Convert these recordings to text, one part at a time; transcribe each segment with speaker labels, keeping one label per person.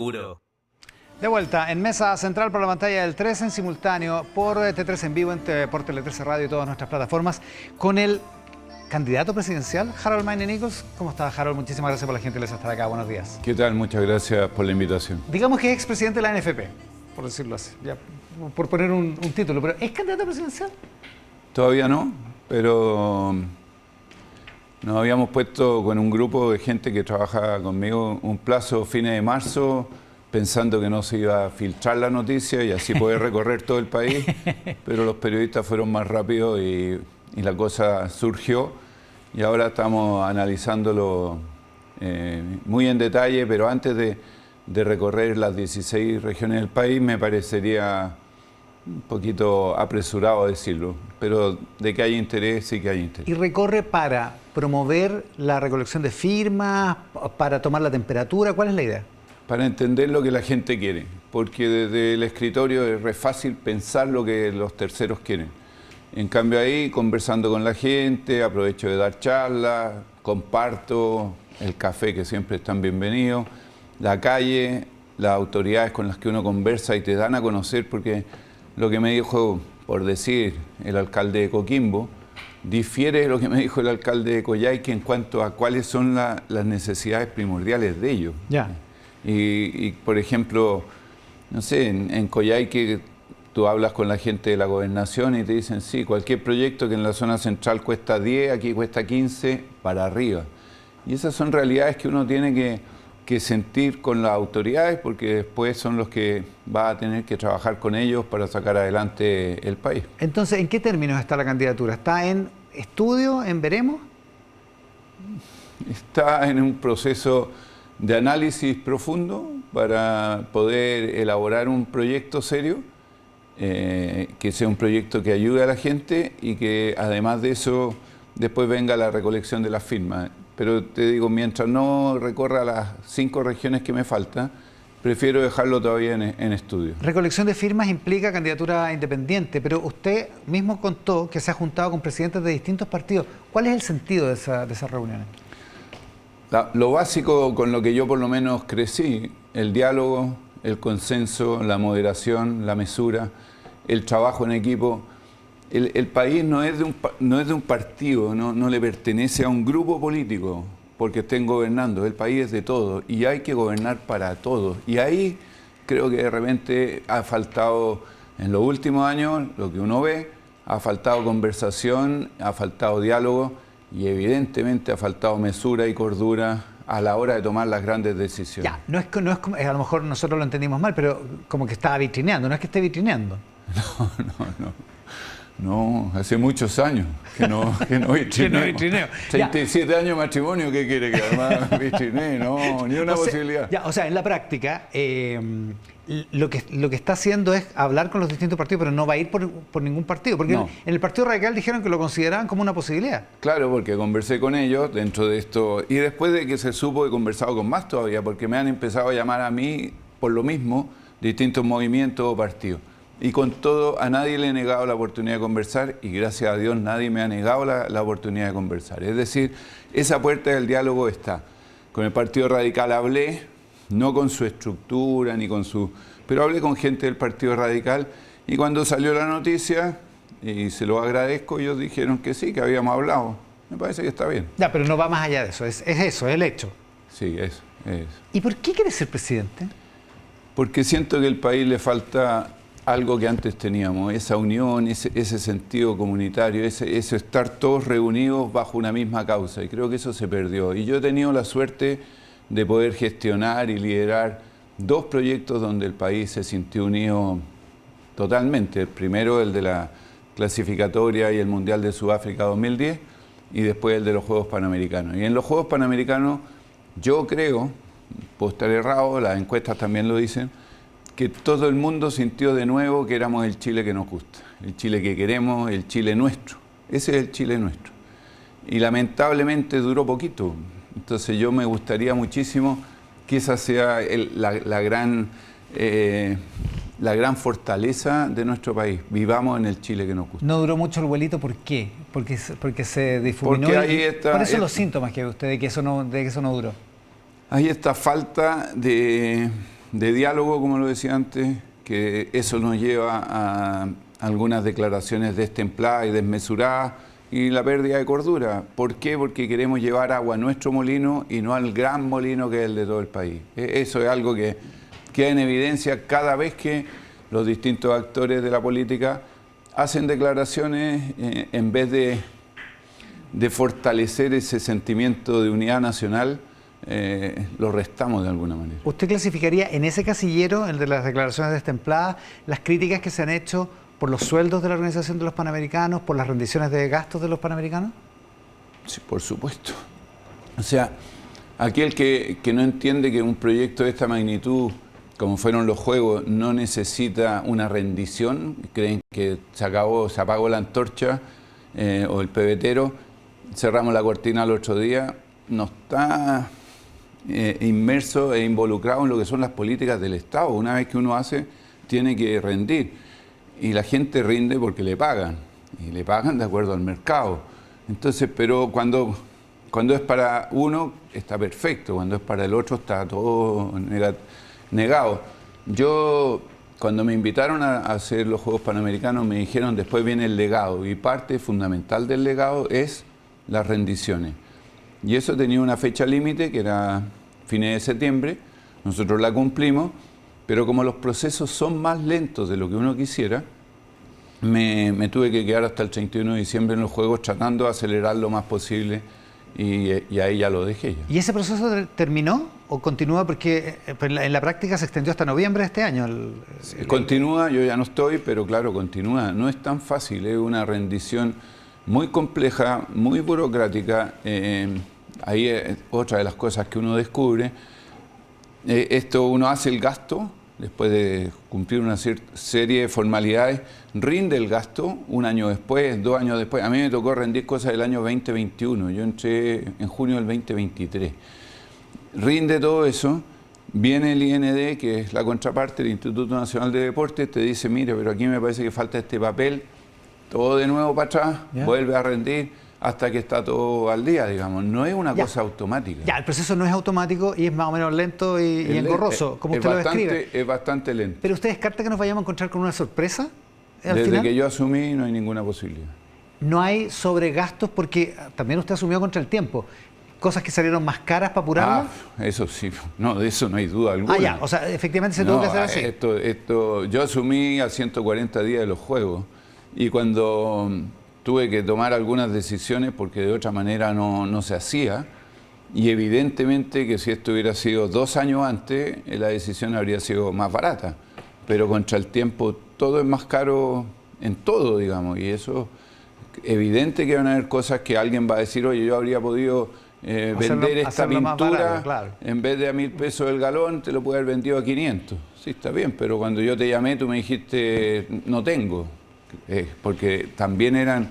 Speaker 1: Seguro.
Speaker 2: De vuelta en Mesa Central por la pantalla del 13 en simultáneo, por T13 en vivo, por Tele13 Radio y todas nuestras plataformas, con el candidato presidencial, Harold Mayne Nichols. ¿Cómo está, Harold? Muchísimas gracias por la gentileza de estar acá. Buenos días.
Speaker 3: ¿Qué tal? Muchas gracias por la invitación.
Speaker 2: Digamos que es expresidente de la NFP, por decirlo así, ya, por poner un título, pero ¿es candidato presidencial?
Speaker 3: Todavía no, pero nos habíamos puesto con un grupo de gente que trabaja conmigo un plazo fines de marzo, pensando que no se iba a filtrar la noticia y así poder recorrer todo el país, pero los periodistas fueron más rápidos y la cosa surgió y ahora estamos analizándolo muy en detalle, pero antes de recorrer las 16 regiones del país me parecería un poquito apresurado decirlo, pero de que hay interés, sí que hay interés.
Speaker 2: ¿Y recorre para promover la recolección de firmas, para tomar la temperatura? ¿Cuál es la idea?
Speaker 3: Para entender lo que la gente quiere, porque desde el escritorio es re fácil pensar lo que los terceros quieren. En cambio ahí, conversando con la gente, aprovecho de dar charlas, comparto el café, que siempre están bienvenidos, la calle, las autoridades con las que uno conversa y te dan a conocer, porque lo que me dijo, por decir, el alcalde de Coquimbo, difiere de lo que me dijo el alcalde de Coyhaique en cuanto a cuáles son las necesidades primordiales de ellos.
Speaker 2: Ya.
Speaker 3: Y, por ejemplo, no sé, en Coyhaique tú hablas con la gente de la gobernación y te dicen, sí, cualquier proyecto que en la zona central cuesta 10, aquí cuesta 15, para arriba. Y esas son realidades que uno tiene que sentir con las autoridades, porque después son los que va a tener que trabajar con ellos para sacar adelante el país.
Speaker 2: Entonces, ¿en qué términos está la candidatura? ¿Está en estudio, en veremos?
Speaker 3: Está en un proceso de análisis profundo para poder elaborar un proyecto serio, que sea un proyecto que ayude a la gente y que además de eso después venga la recolección de las firmas. Pero te digo, mientras no recorra las 5 regiones que me faltan, prefiero dejarlo todavía en estudio.
Speaker 2: Recolección de firmas implica candidatura independiente, pero usted mismo contó que se ha juntado con presidentes de distintos partidos. ¿Cuál es el sentido de esas reuniones?
Speaker 3: Lo básico con lo que yo por lo menos crecí, el diálogo, el consenso, la moderación, la mesura, el trabajo en equipo. El país no es de un partido, no le pertenece a un grupo político porque estén gobernando. El país es de todos y hay que gobernar para todos. Y ahí creo que de repente ha faltado, en los últimos años, lo que uno ve, ha faltado conversación, ha faltado diálogo y evidentemente ha faltado mesura y cordura a la hora de tomar las grandes decisiones.
Speaker 2: Ya, no es como, a lo mejor nosotros lo entendimos mal, pero como que estaba vitrineando, no es que esté vitrineando.
Speaker 3: No, hace muchos años que no vitrineo. 37 años de matrimonio, ¿qué quiere? Que además vitrinee, no, ni una posibilidad.
Speaker 2: Ya, o sea, en la práctica, lo que está haciendo es hablar con los distintos partidos, pero no va a ir por ningún partido, porque no. En el Partido Radical dijeron que lo consideraban como una posibilidad.
Speaker 3: Claro, porque conversé con ellos dentro de esto, y después de que se supo he conversado con más todavía, porque me han empezado a llamar a mí por lo mismo, distintos movimientos o partidos. Y con todo, a nadie le he negado la oportunidad de conversar y gracias a Dios nadie me ha negado la oportunidad de conversar. Es decir, esa puerta del diálogo está. Con el Partido Radical hablé, no con su estructura ni con su... pero hablé con gente del Partido Radical y cuando salió la noticia, y se lo agradezco, ellos dijeron que sí, que habíamos hablado. Me parece que está bien.
Speaker 2: Ya, pero no va más allá de eso, es eso, es el hecho.
Speaker 3: Sí, es.
Speaker 2: ¿Y por qué quiere ser presidente?
Speaker 3: Porque siento que al país le falta algo que antes teníamos, esa unión, ese sentido comunitario, ese estar todos reunidos bajo una misma causa, y creo que eso se perdió. Y yo he tenido la suerte de poder gestionar y liderar 2 proyectos donde el país se sintió unido totalmente. El primero, el de la clasificatoria y el Mundial de Sudáfrica 2010, y después el de los Juegos Panamericanos. Y en los Juegos Panamericanos, yo creo, puedo estar errado, las encuestas también lo dicen, que todo el mundo sintió de nuevo que éramos el Chile que nos gusta, el Chile que queremos, el Chile nuestro. Ese es el Chile nuestro. Y lamentablemente duró poquito. Entonces yo me gustaría muchísimo que esa sea la gran fortaleza de nuestro país. Vivamos en el Chile que nos gusta.
Speaker 2: No duró mucho el vuelito, ¿por qué? Porque se difuminó.
Speaker 3: Porque ahí está,
Speaker 2: ¿cuáles son los síntomas que ve usted de que eso no duró?
Speaker 3: Hay esta falta de de diálogo, como lo decía antes, que eso nos lleva a algunas declaraciones destempladas y desmesuradas y la pérdida de cordura. ¿Por qué? Porque queremos llevar agua a nuestro molino y no al gran molino que es el de todo el país. Eso es algo que queda en evidencia cada vez que los distintos actores de la política hacen declaraciones en vez de fortalecer ese sentimiento de unidad nacional, lo restamos de alguna manera.
Speaker 2: ¿Usted clasificaría en ese casillero, el de las declaraciones destempladas, las críticas que se han hecho por los sueldos de la Organización de los Panamericanos, por las rendiciones de gastos de los Panamericanos?
Speaker 3: Sí, por supuesto. O sea, aquel que no entiende que un proyecto de esta magnitud, como fueron los Juegos, no necesita una rendición, creen que se apagó la antorcha o el pebetero, cerramos la cortina al otro día, no está inmerso e involucrado en lo que son las políticas del Estado. Una vez que uno hace, tiene que rendir. Y la gente rinde porque le pagan, y le pagan de acuerdo al mercado. Entonces, pero cuando es para uno, está perfecto, cuando es para el otro, está todo negado. Yo, cuando me invitaron a hacer los Juegos Panamericanos, me dijeron, después viene el legado, y parte fundamental del legado es las rendiciones. Y eso tenía una fecha límite, que era fines de septiembre, nosotros la cumplimos, pero como los procesos son más lentos de lo que uno quisiera, me tuve que quedar hasta el 31 de diciembre en los Juegos tratando de acelerar lo más posible y ahí ya lo dejé. Ya.
Speaker 2: ¿Y ese proceso terminó o continúa? Porque en la práctica se extendió hasta noviembre de este año.
Speaker 3: Continúa, yo ya no estoy, pero claro, continúa. No es tan fácil, es una rendición muy compleja, muy burocrática. Ahí es otra de las cosas que uno descubre. Esto uno hace el gasto, después de cumplir una serie de formalidades, rinde el gasto un año después, 2 años después. A mí me tocó rendir cosas del año 2021, yo entré en junio del 2023. Rinde todo eso, viene el IND, que es la contraparte del Instituto Nacional de Deportes, te dice, mire, pero aquí me parece que falta este papel, todo de nuevo para atrás, vuelve a rendir, hasta que está todo al día, digamos. No es una cosa automática.
Speaker 2: Ya, el proceso no es automático y es más o menos lento y engorroso, como usted lo describe.
Speaker 3: Es bastante lento.
Speaker 2: ¿Pero usted descarta que nos vayamos a encontrar con una sorpresa al
Speaker 3: Desde
Speaker 2: final?
Speaker 3: que yo asumí no hay ninguna posibilidad.
Speaker 2: No hay sobregastos porque también usted asumió contra el tiempo. Cosas que salieron más caras para apurarlo.
Speaker 3: Eso sí. No, de eso no hay duda alguna.
Speaker 2: Ya. O sea, efectivamente se tuvo que hacer así.
Speaker 3: Yo asumí a 140 días de los Juegos y cuando tuve que tomar algunas decisiones porque de otra manera no se hacía, y evidentemente que si esto hubiera sido 2 años antes, la decisión habría sido más barata, pero contra el tiempo todo es más caro en todo, digamos, y eso, evidente que van a haber cosas que alguien va a decir, oye, yo habría podido vender esta pintura,
Speaker 2: barato, claro.
Speaker 3: En vez de a 1.000 pesos el galón, te lo puedo haber vendido a 500. Sí, está bien, pero cuando yo te llamé, tú me dijiste, no tengo. Porque también era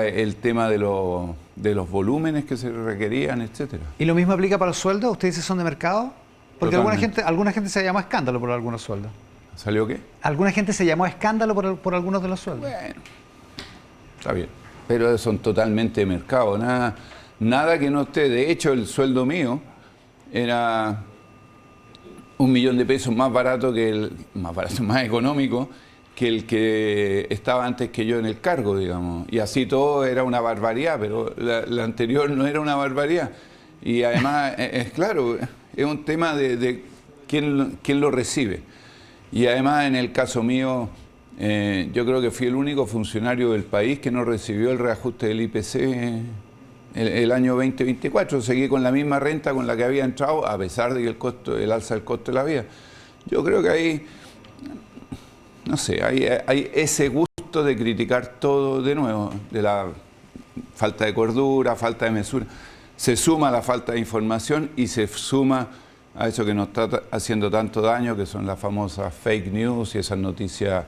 Speaker 3: el tema de los volúmenes que se requerían, etcétera.
Speaker 2: ¿Y lo mismo aplica para los sueldos? ¿Ustedes dicen son de mercado? Porque alguna gente se llamó a escándalo por algunos sueldos.
Speaker 3: ¿Salió qué?
Speaker 2: Alguna gente se llamó a escándalo por algunos de los sueldos.
Speaker 3: Bueno, está bien. Pero son totalmente de mercado. Nada que no esté. De hecho, el sueldo mío era 1 millón de pesos más barato más económico que el que estaba antes que yo en el cargo, digamos. Y así todo era una barbaridad, pero la anterior no era una barbaridad. Y además, claro, es un tema de quién lo recibe. Y además, en el caso mío, yo creo que fui el único funcionario del país que no recibió el reajuste del IPC el año 2024. Seguí con la misma renta con la que había entrado, a pesar de que el alza del costo de la vida. Yo creo que ahí, no sé, hay ese gusto de criticar todo de nuevo, de la falta de cordura, falta de mesura. Se suma la falta de información y se suma a eso que nos está haciendo tanto daño, que son las famosas fake news y esas noticias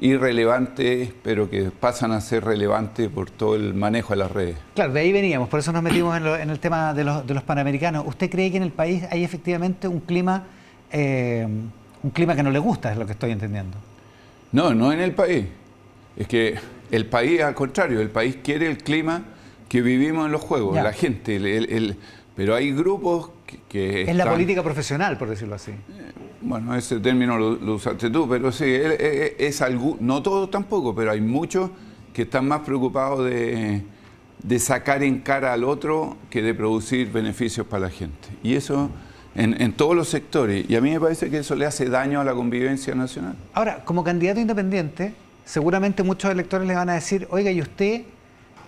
Speaker 3: irrelevantes, pero que pasan a ser relevantes por todo el manejo de las redes.
Speaker 2: Claro, de ahí veníamos, por eso nos metimos en el tema de los Panamericanos. ¿Usted cree que en el país hay efectivamente un clima que no le gusta, es lo que estoy entendiendo?
Speaker 3: No en el país. Es que el país, al contrario, el país quiere el clima que vivimos en los Juegos, la gente, pero hay grupos que
Speaker 2: es la política profesional, por decirlo así.
Speaker 3: Bueno, ese término lo usaste tú, pero sí, es algo, no todos tampoco, pero hay muchos que están más preocupados de sacar en cara al otro que de producir beneficios para la gente. Y eso en todos los sectores. Y a mí me parece que eso le hace daño a la convivencia nacional.
Speaker 2: Ahora, como candidato independiente, seguramente muchos electores le van a decir, oiga, ¿y usted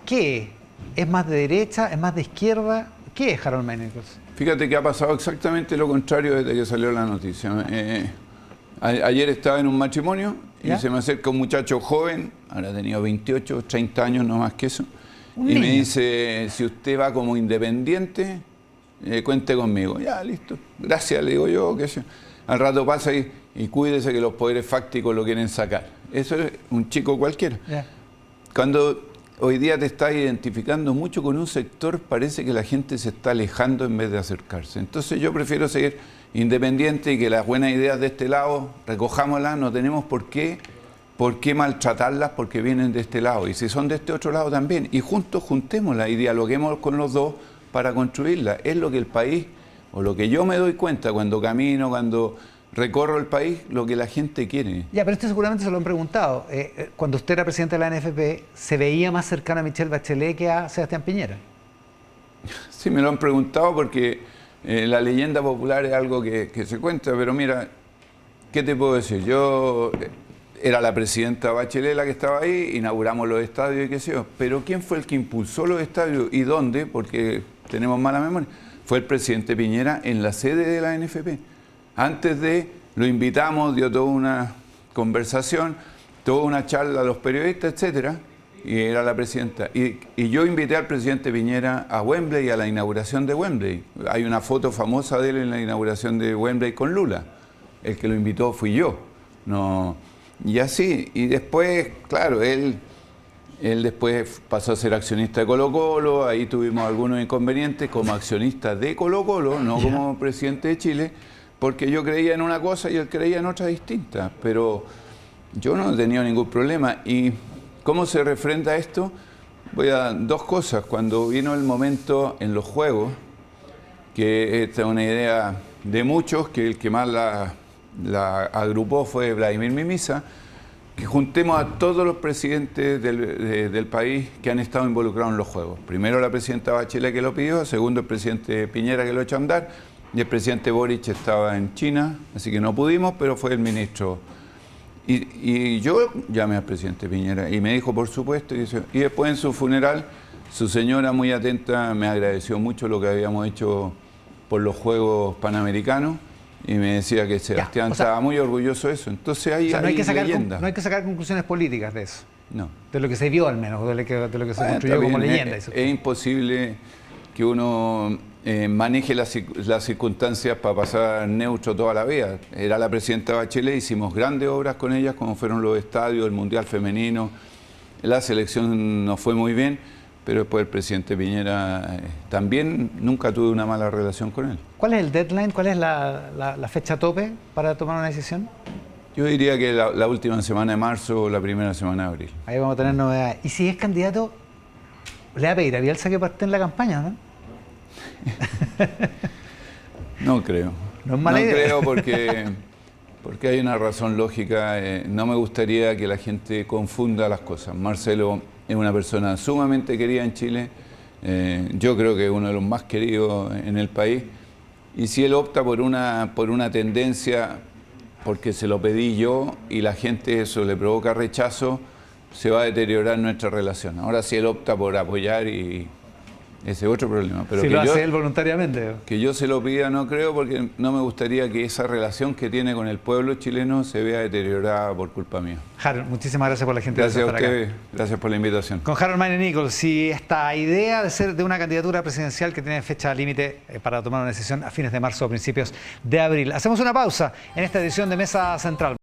Speaker 2: qué? ¿Es más de derecha? ¿Es más de izquierda? ¿Qué es Harold Mayne Nichols?
Speaker 3: Fíjate que ha pasado exactamente lo contrario desde que salió la noticia. Ayer estaba en un matrimonio y se me acerca un muchacho joven, ahora tenía 28, 30 años, no más que eso, y me dice, si usted va como independiente, cuente conmigo. Ya, listo. Gracias, le digo yo, qué sé. Al rato pasa y cuídese que los poderes fácticos lo quieren sacar. Eso es un chico cualquiera. Cuando hoy día te estás identificando mucho con un sector, parece que la gente se está alejando en vez de acercarse. Entonces yo prefiero seguir independiente y que las buenas ideas de este lado, recojámoslas, no tenemos por qué maltratarlas porque vienen de este lado. Y si son de este otro lado también. Y juntos juntémoslas y dialoguemos con los dos para construirlas. Es lo que el país, o lo que yo me doy cuenta cuando camino, cuando recorro el país, lo que la gente quiere.
Speaker 2: Ya, pero esto seguramente se lo han preguntado. Cuando usted era presidente de la NFP, ¿se veía más cercano a Michelle Bachelet que a Sebastián Piñera?
Speaker 3: Sí, me lo han preguntado porque la leyenda popular es algo que se cuenta, pero mira, ¿qué te puedo decir? Yo era la presidenta Bachelet la que estaba ahí, inauguramos los estadios y qué sé yo, pero ¿quién fue el que impulsó los estadios y dónde? Porque tenemos mala memoria. Fue el presidente Piñera en la sede de la NFP. Antes lo invitamos, dio toda una conversación, toda una charla a los periodistas, etcétera, y era la presidenta. Y yo invité al presidente Piñera a Wembley, a la inauguración de Wembley. Hay una foto famosa de él en la inauguración de Wembley con Lula. El que lo invitó fui yo. No, y así, y después, claro, él después pasó a ser accionista de Colo-Colo, ahí tuvimos algunos inconvenientes como accionista de Colo-Colo, no como presidente de Chile, porque yo creía en una cosa y él creía en otra distinta, pero yo no he tenido ningún problema. ¿Y cómo se refrenda esto? Voy a dos cosas. Cuando vino el momento en los Juegos, que esta es una idea de muchos, que el que más la agrupó fue Vladimir Mimiza, que juntemos a todos los presidentes del país que han estado involucrados en los Juegos. Primero la presidenta Bachelet que lo pidió, segundo el presidente Piñera que lo echó a andar, y el presidente Boric estaba en China, así que no pudimos, pero fue el ministro. Y yo llamé al presidente Piñera y me dijo, por supuesto, y después en su funeral, su señora muy atenta me agradeció mucho lo que habíamos hecho por los Juegos Panamericanos y me decía que Sebastián estaba muy orgulloso de eso. Entonces ahí
Speaker 2: no hay que sacar
Speaker 3: leyenda.
Speaker 2: No hay que sacar conclusiones políticas de eso.
Speaker 3: No.
Speaker 2: De lo que se vio al menos, de lo que se construyó como leyenda.
Speaker 3: Es imposible que uno maneje las circunstancias para pasar neutro toda la vida. Era la presidenta Bachelet, hicimos grandes obras con ellas, como fueron los estadios, el Mundial Femenino. La selección nos fue muy bien, pero después el presidente Piñera también nunca tuve una mala relación con él.
Speaker 2: ¿Cuál es el deadline? ¿Cuál es la fecha tope para tomar una decisión?
Speaker 3: Yo diría que la última semana de marzo o la primera semana de abril.
Speaker 2: Ahí vamos a tener novedades. Y si es candidato, le va a pedir a Bielsa que parte en la campaña, ¿no?
Speaker 3: No creo.
Speaker 2: No es mala idea.
Speaker 3: No creo porque hay una razón lógica. No me gustaría que la gente confunda las cosas. Marcelo es una persona sumamente querida en Chile. Yo creo que es uno de los más queridos en el país. Y si él opta por una tendencia, porque se lo pedí yo y la gente eso le provoca rechazo, se va a deteriorar nuestra relación. Ahora si él opta por apoyar y ese es otro problema. Pero
Speaker 2: si lo hace él voluntariamente.
Speaker 3: Que yo se lo pida no creo, porque no me gustaría que esa relación que tiene con el pueblo chileno se vea deteriorada por culpa mía.
Speaker 2: Harold, muchísimas gracias por la gente.
Speaker 3: Gracias a ustedes, gracias por la invitación.
Speaker 2: Con Harold Mayne Nichols, y esta idea de una candidatura presidencial que tiene fecha límite para tomar una decisión a fines de marzo o principios de abril. Hacemos una pausa en esta edición de Mesa Central.